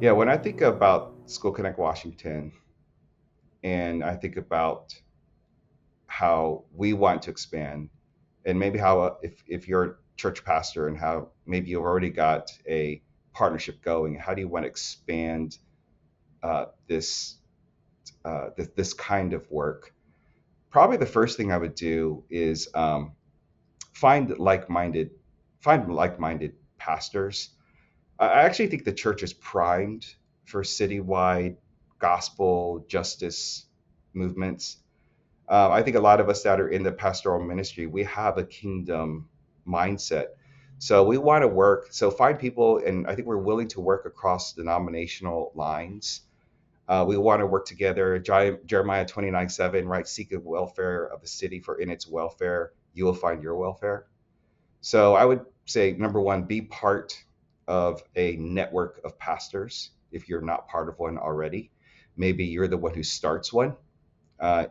Yeah, when I think about School Connect Washington and I think about how we want to expand, and maybe how if you're a church pastor and how maybe you've already got a partnership going, how do you want to expand this this kind of work? Probably the first thing I would do is find like-minded find like-minded pastors. I actually think the church is primed for citywide gospel justice movements. I think a lot of us that are in the pastoral ministry, we have a kingdom mindset. So we want to work. So find people, and I think we're willing to work across denominational lines. We want to work together. Jeremiah 29:7, right? Seek the welfare of the city, for in its welfare, you will find your welfare. So I would say, number one, be part of a network of pastors if you're not part of one already. Maybe you're the one who starts one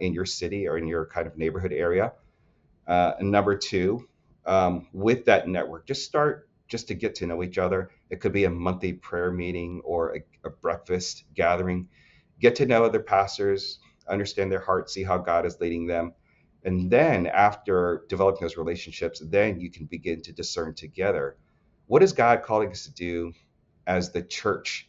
in your city or in your kind of neighborhood area. And number two, with that network, just start just to get to know each other. It could be a monthly prayer meeting or a breakfast gathering. Get to know other pastors, understand their heart, see how God is leading them. And then after developing those relationships, then you can begin to discern together, what is God calling us to do as the church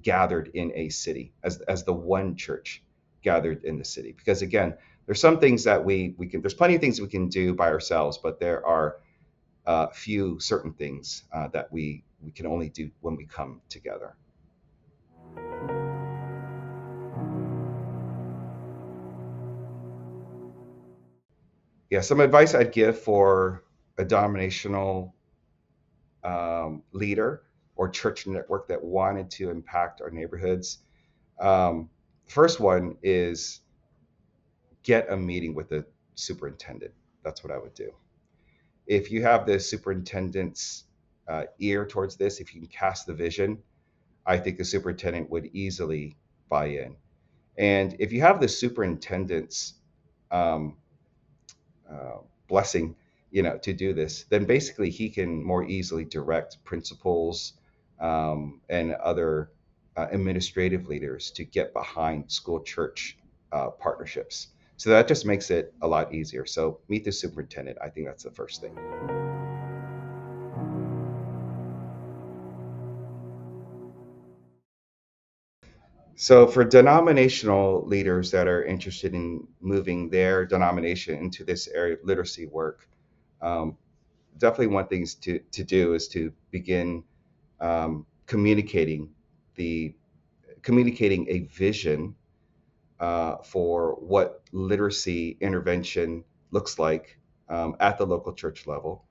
gathered in a city, as the one church gathered in the city. Because again, there's some things that we can. There's plenty of things we can do by ourselves, but there are few certain things that we can only do when we come together. Yeah, some advice I'd give for a denominational leader or church network that wanted to impact our neighborhoods. Um, First one is get a meeting with the superintendent. That's what I would do. If you have the superintendent's ear towards this, if you can cast the vision, I think the superintendent would easily buy in. And if you have the superintendent's um, uh, blessing, to do this, then basically he can more easily direct principals and other administrative leaders to get behind school church partnerships. So that just makes it a lot easier. So meet the superintendent. I think that's the first thing. So for denominational leaders that are interested in moving their denomination into this area of literacy work, um, definitely one thing to do is to begin communicating the communicating a vision for what literacy intervention looks like at the local church level.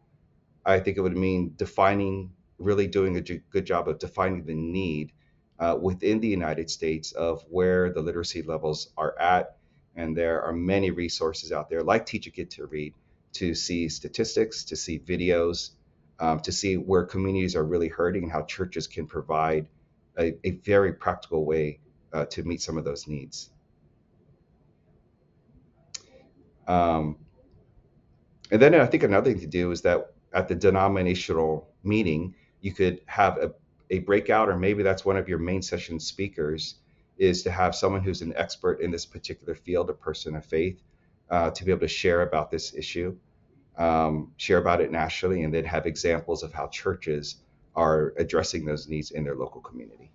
I think it would mean defining, really doing a good job of defining the need within the United States of where the literacy levels are at. And there are many resources out there, like Teach a Kid to Read, to see statistics, to see videos, to see where communities are really hurting and how churches can provide a very practical way to meet some of those needs. Um, And then I think another thing to do is that at the denominational meeting, you could have a breakout, or maybe that's one of your main session speakers, is to have someone who's an expert in this particular field, a person of faith, to be able to share about this issue, share about it nationally, and then have examples of how churches are addressing those needs in their local community.